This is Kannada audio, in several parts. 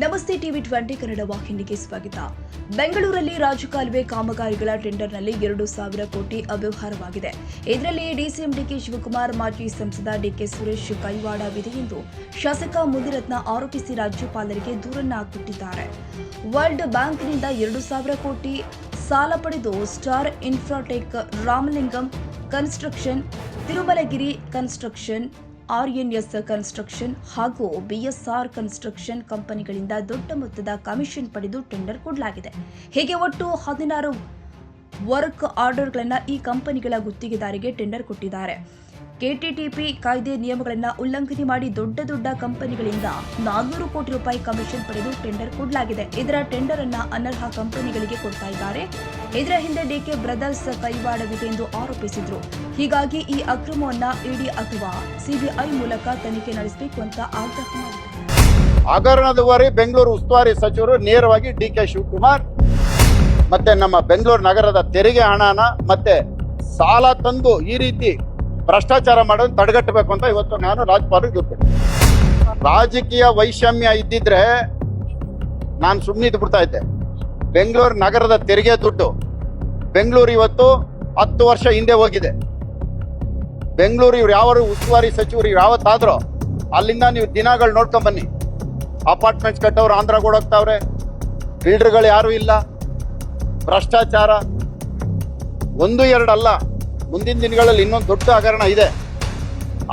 ನಮಸ್ತೆ ಟಿವಿ 20 ಕನ್ನಡ ವಾಹಿನಿಗೆ ಸ್ವಾಗತ. ಬೆಂಗಳೂರಲ್ಲಿ ರಾಜಕಾಲುವೆ ಕಾಮಗಾರಿಗಳ ಟೆಂಡರ್ನಲ್ಲಿ 2,000 ಕೋಟಿ ಅವ್ಯವಹಾರವಾಗಿದೆ. ಇದರಲ್ಲಿ ಡಿಸಿಎಂ ಡಿಕೆ ಶಿವಕುಮಾರ್, ಮಾಜಿ ಸಂಸದ ಡಿಕೆ ಸುರೇಶ್ ಕೈವಾಡವಿದೆ ಎಂದು ಶಾಸಕ ಮುನಿರತ್ನ ಆರೋಪಿಸಿ ರಾಜ್ಯಪಾಲರಿಗೆ ದೂರನ್ನ ಕೊಟ್ಟಿದ್ದಾರೆ. ವರ್ಲ್ಡ್ ಬ್ಯಾಂಕ್ನಿಂದ 2,000 ಕೋಟಿ ಸಾಲ ಪಡೆದು Star Infratech, Ramalingam construction, Thirumalagiri construction, RNS construction ಹಾಗೂ ಬಿಎಸ್ಆರ್ ಕನ್ಸ್ಟ್ರಕ್ಷನ್ ಕಂಪನಿಗಳಿಂದ ದೊಡ್ಡ ಮೊತ್ತದ ಕಮಿಷನ್ ಪಡೆದು ಟೆಂಡರ್ ಕೊಡಲಾಗಿದೆ. ಹೀಗೆ ಒಟ್ಟು 16 ವರ್ಕ್ ಆರ್ಡರ್ಗಳನ್ನು ಈ ಕಂಪನಿಗಳ ಗುತ್ತಿಗೆದಾರಿಗೆ ಟೆಂಡರ್ ಕೊಟ್ಟಿದ್ದಾರೆ. ಕೆಟಿಟಿಪಿ ಕಾಯ್ದೆ ನಿಯಮಗಳನ್ನು ಉಲ್ಲಂಘನೆ ಮಾಡಿ ದೊಡ್ಡ ಕಂಪನಿಗಳಿಂದ 400 ಕೋಟಿ ರೂಪಾಯಿ ಕಮಿಷನ್ ಪಡೆದು ಟೆಂಡರ್ ಕೊಡಲಾಗಿದೆ. ಇದರ ಟೆಂಡರ್ ಅನ್ನು ಅನರ್ಹ ಕಂಪನಿಗಳಿಗೆ ಕೊಡ್ತಾ ಇದ್ದಾರೆ. ಇದರ ಹಿಂದೆ ಡಿಕೆ ಬ್ರದರ್ಸ್ ಕೈವಾಡವಿದೆ ಎಂದು ಆರೋಪಿಸಿದ್ರು. ಹೀಗಾಗಿ ಈ ಅಕ್ರಮವನ್ನ ಇಡಿ ಅಥವಾ ಸಿಬಿಐ ಮೂಲಕ ತನಿಖೆ ನಡೆಸಬೇಕು ಅಂತ ಆಗ್ರಹ ಮಾಡಿದ್ದಾರೆ. ಹಗರಣದ ಹೊರೆ ಬೆಂಗಳೂರು ಉಸ್ತುವಾರಿ ಸಚಿವರು ನೇರವಾಗಿ ಡಿಕೆ ಶಿವಕುಮಾರ್ ಮತ್ತೆ ನಮ್ಮ ಬೆಂಗಳೂರು ನಗರದ ತೆರಿಗೆ ಹಣನ ಮತ್ತೆ ಸಾಲ ತಂದು ಈ ರೀತಿ ಭ್ರಷ್ಟಾಚಾರ ಮಾಡೋದು ತಡೆಗಟ್ಟಬೇಕು ಅಂತ ಇವತ್ತು ನಾನು ರಾಜ್ಯಪಾಲರಿಗೆ ದೂರು ಕೊಟ್ಟೆ. ರಾಜಕೀಯ ವೈಷಮ್ಯ ಇದ್ದಿದ್ರೆ ನಾನು ಸುಮ್ಮನಿದ್ದು ಬಿಡ್ತಾ ಇದ್ದೆ. ಬೆಂಗಳೂರು ನಗರದ ತೆರಿಗೆ ದುಡ್ಡು ಬೆಂಗಳೂರು ಇವತ್ತು 10 ವರ್ಷ ಹಿಂದೆ ಹೋಗಿದೆ. ಬೆಂಗಳೂರು ಇವ್ರು ಯಾವ ಉಸ್ತುವಾರಿ ಸಚಿವರು ಯಾವತ್ತಾದ್ರೂ ಅಲ್ಲಿಂದ ನೀವು ದಿನಗಳು ನೋಡ್ಕೊಂಡ್ ಬನ್ನಿ. ಅಪಾರ್ಟ್ಮೆಂಟ್ಸ್ ಕಟ್ಟೋರು ಆಂಧ್ರಗೋಡ್ ಹೋಗ್ತಾವ್ರೆ, ಬಿಲ್ಡರ್ಗಳು ಯಾರು ಇಲ್ಲ, ಭ್ರಷ್ಟಾಚಾರ 1-2 ಅಲ್ಲ, ಮುಂದಿನ ದಿನಗಳಲ್ಲಿ ಇನ್ನೊಂದು ದೊಡ್ಡ ಹಗರಣ ಇದೆ.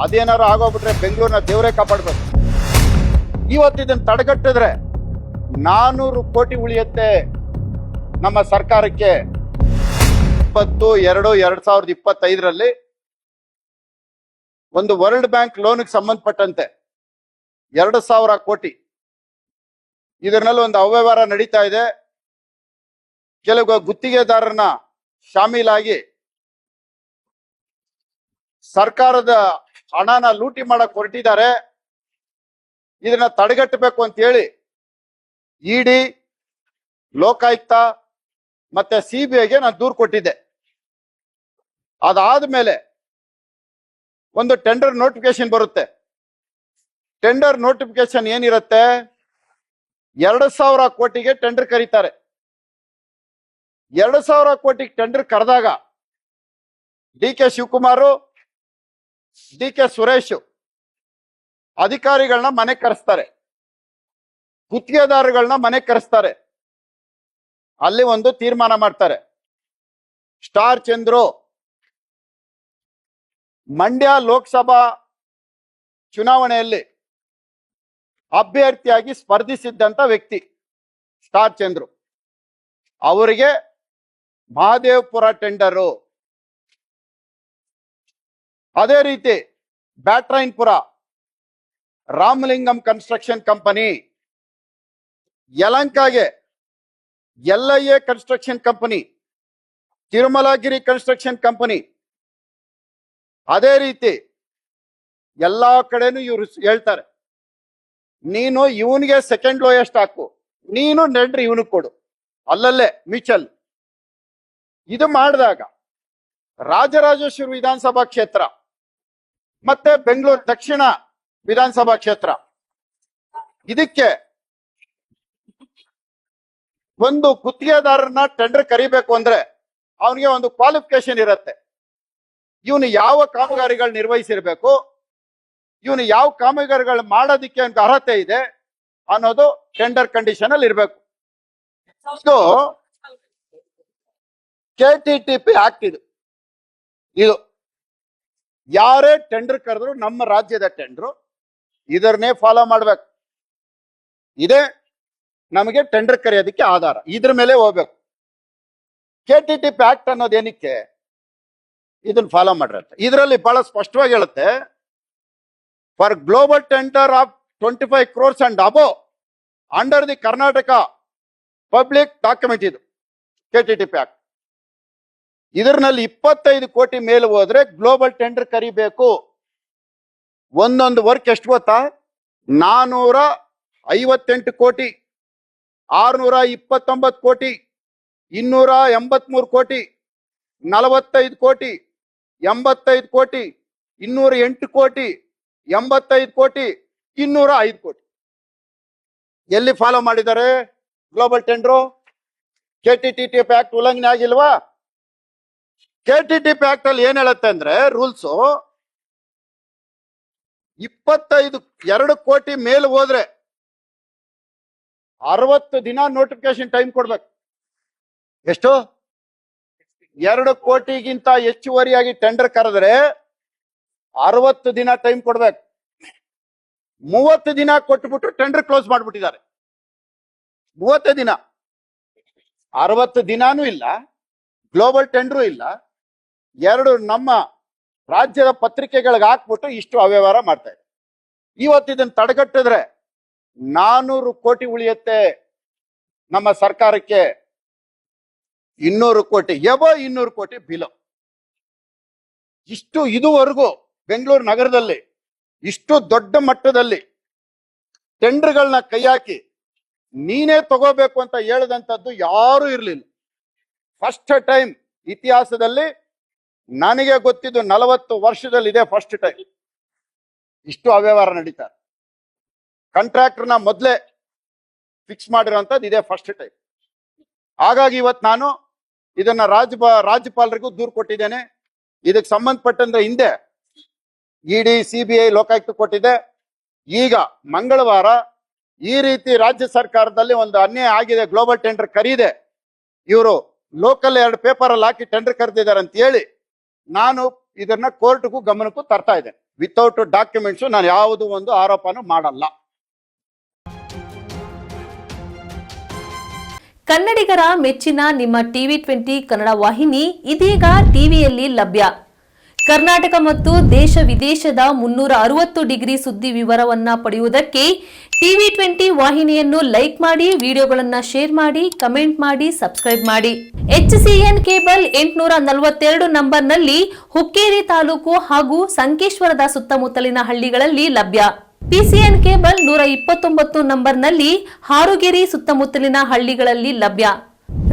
ಅದೇನಾದ್ರು ಆಗೋಗ್ಬಿಟ್ರೆ ಬೆಂಗಳೂರಿನ ದೇವರೇ ಕಾಪಾಡ್ಬೇಕು. ಇವತ್ತು ಇದನ್ನು ತಡೆಗಟ್ಟಿದ್ರೆ 400 ಕೋಟಿ ಉಳಿಯುತ್ತೆ ನಮ್ಮ ಸರ್ಕಾರಕ್ಕೆ. 20/2/2025 ಒಂದು ವರ್ಲ್ಡ್ ಬ್ಯಾಂಕ್ ಲೋನ್ಗೆ ಸಂಬಂಧಪಟ್ಟಂತೆ 2,000 ಕೋಟಿ ಇದರಲ್ಲಿ ಒಂದು ಅವ್ಯವಹಾರ ನಡೀತಾ ಇದೆ. ಕೆಲವು ಗುತ್ತಿಗೆದಾರರನ್ನ ಶಾಮೀಲಾಗಿ ಸರ್ಕಾರದ ಹಣನ ಲೂಟಿ ಮಾಡಕ್ ಹೊರಟಿದ್ದಾರೆ. ಇದನ್ನ ತಡೆಗಟ್ಟಬೇಕು ಅಂತ ಹೇಳಿ ಇಡಿ, ಲೋಕಾಯುಕ್ತ ಮತ್ತೆ ಸಿಬಿಐಗೆ ನಾನು ದೂರು ಕೊಟ್ಟಿದ್ದೆ. ಅದಾದ್ಮೇಲೆ ಒಂದು ಟೆಂಡರ್ ನೋಟಿಫಿಕೇಶನ್ ಬರುತ್ತೆ. ಟೆಂಡರ್ ನೋಟಿಫಿಕೇಶನ್ ಏನಿರುತ್ತೆ, 2,000 ಕೋಟಿಗೆ ಟೆಂಡರ್ ಕರೀತಾರೆ. 2,000 ಕೋಟಿಗೆ ಟೆಂಡರ್ ಕರೆದಾಗ ಡಿಕೆ ಶಿವಕುಮಾರ್, ಡಿಕೆ ಸುರೇಶ್ ಅಧಿಕಾರಿಗಳನ್ನ ಮನೆ ಕರೆಸ್ತಾರೆ, ಗುತ್ತಿಗೆದಾರಗಳನ್ನ ಮನೆ ಕರೆಸ್ತಾರೆ. ಅಲ್ಲಿ ಒಂದು ತೀರ್ಮಾನ ಮಾಡ್ತಾರೆ. ಸ್ಟಾರ್ ಚಂದ್ರು ಮಂಡ್ಯ ಲೋಕಸಭಾ ಚುನಾವಣೆಯಲ್ಲಿ ಅಭ್ಯರ್ಥಿಯಾಗಿ ಸ್ಪರ್ಧಿಸಿದ್ದಂತ ವ್ಯಕ್ತಿ ಸ್ಟಾರ್ ಚಂದ್ರು. ಅವರಿಗೆ ಮಹದೇವಪುರ ಟೆಂಡರು. ಅದೇ ರೀತಿ ಬ್ಯಾಟ್ರಾಯನ್ಪುರ ರಾಮಲಿಂಗಂ ಕನ್ಸ್ಟ್ರಕ್ಷನ್ ಕಂಪನಿ, ಯಲಂಕಾಗೆ LIA construction company, Thirumalagiri construction company. ಅದೇ ರೀತಿ ಎಲ್ಲಾ ಕಡೆನೂ ಇವರು ಹೇಳ್ತಾರೆ, ನೀನು ಇವನಿಗೆ ಸೆಕೆಂಡ್ ಲೋಯೆಸ್ಟ್ ಹಾಕು, ನೀನು ಟೆಂಡರ್ ಇವನಿಗೆ ಕೊಡು, ಅಲ್ಲಲ್ಲೇ ಮ್ಯೂಚುವಲ್. ಇದು ಮಾಡಿದಾಗ ರಾಜರಾಜೇಶ್ವರಿ ವಿಧಾನಸಭಾ ಕ್ಷೇತ್ರ ಮತ್ತೆ ಬೆಂಗಳೂರು ದಕ್ಷಿಣ ವಿಧಾನಸಭಾ ಕ್ಷೇತ್ರ, ಇದಕ್ಕೆ ಒಂದು ಗುತ್ತಿಗೆದಾರನ ಟೆಂಡರ್ ಕರಿಬೇಕು ಅಂದ್ರೆ ಅವನಿಗೆ ಒಂದು ಕ್ವಾಲಿಫಿಕೇಶನ್ ಇರುತ್ತೆ. ಇವನು ಯಾವ ಕಾಮಗಾರಿಗಳು ನಿರ್ವಹಿಸಿರ್ಬೇಕು, ಇವನು ಯಾವ ಕಾಮಗಾರಿಗಳು ಮಾಡೋದಿಕ್ಕೆ ಅವನಿಗೆ ಅರ್ಹತೆ ಇದೆ ಅನ್ನೋದು ಟೆಂಡರ್ ಕಂಡೀಷನ್ ಅಲ್ಲಿ ಇರಬೇಕು. ಇದು ಕೆಟಿಟಿಪಿ ಆಕ್ಟ್. ಇದು ಯಾರೇ ಟೆಂಡರ್ ಕರೆದ್ರು ನಮ್ಮ ರಾಜ್ಯದ ಟೆಂಡರ್ ಇದನ್ನೇ ಫಾಲೋ ಮಾಡ್ಬೇಕು. ಇದೇ ನಮಗೆ ಟೆಂಡರ್ ಕರೆಯೋದಕ್ಕೆ ಆಧಾರ, ಇದ್ರ ಮೇಲೆ ಹೋಗ್ಬೇಕು. ಕೆಟಿಟಿಪಿ ಆಕ್ಟ್ ಅನ್ನೋದು ಏನಕ್ಕೆ ಇದನ್ನ ಫಾಲೋ ಮಾಡಿರುತ್ತೆ. ಇದರಲ್ಲಿ ಬಹಳ ಸ್ಪಷ್ಟವಾಗಿ ಹೇಳುತ್ತೆ, for global tender of 25 crores and above under the Karnataka public document. ಇದು ಕೆಟಿಟಿಪಿ ಆಕ್ಟ್. ಇದರಲ್ಲಿ 25 ಕೋಟಿ ಮೇಲೆ ಹೋದ್ರೆ ಗ್ಲೋಬಲ್ ಟೆಂಡರ್ ಕರಿಬೇಕು. ಒಂದೊಂದು ವರ್ಕ್ ಎಷ್ಟು ಗೊತ್ತಾ, 458 ಕೋಟಿ, 629 ಕೋಟಿ, 283 ಕೋಟಿ, 45 ಕೋಟಿ, 85 ಕೋಟಿ, 208 ಕೋಟಿ, 85 ಕೋಟಿ, 205 ಕೋಟಿ. ಎಲ್ಲಿ ಫಾಲೋ ಮಾಡಿದ್ದಾರೆ ಗ್ಲೋಬಲ್ ಟೆಂಡರ್? KTTP ಆಕ್ಟ್ ಉಲ್ಲಂಘನೆ ಆಗಿಲ್ವಾ? KTTP ಆಕ್ಟ್ ಅಲ್ಲಿ ಏನ್ ಹೇಳುತ್ತೆ ಅಂದ್ರೆ ರೂಲ್ಸ್ 2 ಕೋಟಿ ಮೇಲ್ ಹೋದ್ರೆ 60 ದಿನ ನೋಟಿಫಿಕೇಶನ್ ಟೈಮ್ ಕೊಡ್ಬೇಕು. ಎಷ್ಟು? 2 ಕೋಟಿಗಿಂತ ಹೆಚ್ಚುವರಿಯಾಗಿ ಟೆಂಡರ್ ಕರೆದ್ರೆ 60 ದಿನ ಟೈಮ್ ಕೊಡ್ಬೇಕು. 30 ದಿನ ಕೊಟ್ಬಿಟ್ಟು ಟೆಂಡರ್ ಕ್ಲೋಸ್ ಮಾಡ್ಬಿಟ್ಟಿದ್ದಾರೆ. 30 ದಿನ, 60 ದಿನಾನೂ ಇಲ್ಲ, ಗ್ಲೋಬಲ್ ಟೆಂಡರು ಇಲ್ಲ. 2 ನಮ್ಮ ರಾಜ್ಯದ ಪತ್ರಿಕೆಗಳಿಗೆ ಹಾಕ್ಬಿಟ್ಟು ಇಷ್ಟು ಅವ್ಯವಹಾರ ಮಾಡ್ತಾ ಇದೆ. ಇವತ್ತು ಇದನ್ನ ತಡೆಗಟ್ಟಿದ್ರೆ 400 ಕೋಟಿ ಉಳಿಯುತ್ತೆ ನಮ್ಮ ಸರ್ಕಾರಕ್ಕೆ. 200 ಕೋಟಿ ಎಬೋ 200 ಕೋಟಿ ಬಿಲೋ. ಇಷ್ಟು ಇದುವರೆಗೂ ಬೆಂಗಳೂರು ನಗರದಲ್ಲಿ ಇಷ್ಟು ದೊಡ್ಡ ಮಟ್ಟದಲ್ಲಿ ಟೆಂಡರ್ಗಳನ್ನ ಕೈ ಹಾಕಿ ನೀನೇ ತಗೋಬೇಕು ಅಂತ ಹೇಳದಂತದ್ದು ಯಾರು ಇರಲಿಲ್ಲ. ಫಸ್ಟ್ ಟೈಮ್ ಇತಿಹಾಸದಲ್ಲಿ ನನಗೆ ಗೊತ್ತಿದ್ದು 40 ವರ್ಷದಲ್ಲಿ ಇದೆ ಫಸ್ಟ್ ಟೈಮ್ ಇಷ್ಟು ಅವ್ಯವಹಾರ ನಡೀತಾರೆ. ಕಾಂಟ್ರಾಕ್ಟರ್ನ ಮೊದಲೇ ಫಿಕ್ಸ್ ಮಾಡಿರೋಂಥದ್ದು ಇದೆ ಫಸ್ಟ್ ಟೈಮ್. ಹಾಗಾಗಿ ಇವತ್ತು ನಾನು ಇದನ್ನ ರಾಜ್ಯಪಾಲರಿಗೂ ದೂರು ಕೊಟ್ಟಿದ್ದೇನೆ. ಇದಕ್ಕೆ ಸಂಬಂಧಪಟ್ಟಂತೆ ಹಿಂದೆ ED, CBI, ಲೋಕಾಯುಕ್ತ ಕೊಟ್ಟಿದೆ. ಈಗ ಮಂಗಳವಾರ ಈ ರೀತಿ ರಾಜ್ಯ ಸರ್ಕಾರದಲ್ಲಿ ಒಂದು ಅನ್ಯಾಯ ಆಗಿದೆ, ಗ್ಲೋಬಲ್ ಟೆಂಡರ್ ಕರೀದೆ, ಇವರು ಲೋಕಲ್ 2 ಪೇಪರ್ ಅಲ್ಲಿ ಹಾಕಿ ಟೆಂಡರ್ ಕರೆದಿದ್ದಾರೆ ಅಂತ ಹೇಳಿ ನಾನು ಇದನ್ನ ಕೋರ್ಟ್ಗೂ ಗಮನಕ್ಕೂ ತರ್ತಾ ಇದ್ದೇನೆ. ವಿತೌಟ್ ಡಾಕ್ಯುಮೆಂಟ್ಸ್ ನಾನು ಯಾವುದೂ ಒಂದು ಆರೋಪನೂ ಮಾಡಲ್ಲ. ಕನ್ನಡಿಗರ ಮೆಚ್ಚಿನ ನಿಮ್ಮ TV20 ಕನ್ನಡ ವಾಹಿನಿ ಇದೀಗ ಟಿವಿಯಲ್ಲಿ ಲಭ್ಯ. ಕರ್ನಾಟಕ ಮತ್ತು ದೇಶ ವಿದೇಶದ 360 ಡಿಗ್ರಿ ಸುದ್ದಿ ವಿವರವನ್ನ ಪಡೆಯುವುದಕ್ಕೆ TV20 ವಾಹಿನಿಯನ್ನು ಲೈಕ್ ಮಾಡಿ, ವಿಡಿಯೋಗಳನ್ನು ಶೇರ್ ಮಾಡಿ, ಕಮೆಂಟ್ ಮಾಡಿ, ಸಬ್ಸ್ಕ್ರೈಬ್ ಮಾಡಿ. HCN ಕೇಬಲ್ 842 ನಂಬರ್ನಲ್ಲಿ ಹುಕ್ಕೇರಿ ತಾಲೂಕು ಹಾಗೂ ಸಂಕೇಶ್ವರದ ಸುತ್ತಮುತ್ತಲಿನ ಹಳ್ಳಿಗಳಲ್ಲಿ ಲಭ್ಯ. PCN ಕೇಬಲ್ 129 ನಂಬರ್ನಲ್ಲಿ ಹಾರುಗೆರೆ ಸುತ್ತಮುತ್ತಲಿನ ಹಳ್ಳಿಗಳಲ್ಲಿ ಲಭ್ಯ.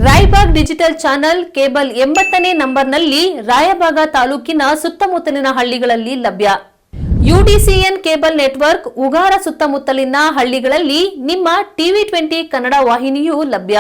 ರಾಯಬಾಗ್ ಡಿಜಿಟಲ್ ಚಾನೆಲ್ ಕೇಬಲ್ 80ನೇ ನಂಬರ್ನಲ್ಲಿ ರಾಯಬಾಗ ತಾಲೂಕಿನ ಸುತ್ತಮುತ್ತಲಿನ ಹಳ್ಳಿಗಳಲ್ಲಿ ಲಭ್ಯ. UDCN ಕೇಬಲ್ ನೆಟ್ವರ್ಕ್ ಉಗಾರ ಸುತ್ತಮುತ್ತಲಿನ ಹಳ್ಳಿಗಳಲ್ಲಿ ನಿಮ್ಮ TV20 ಕನ್ನಡ ವಾಹಿನಿಯೂ ಲಭ್ಯ.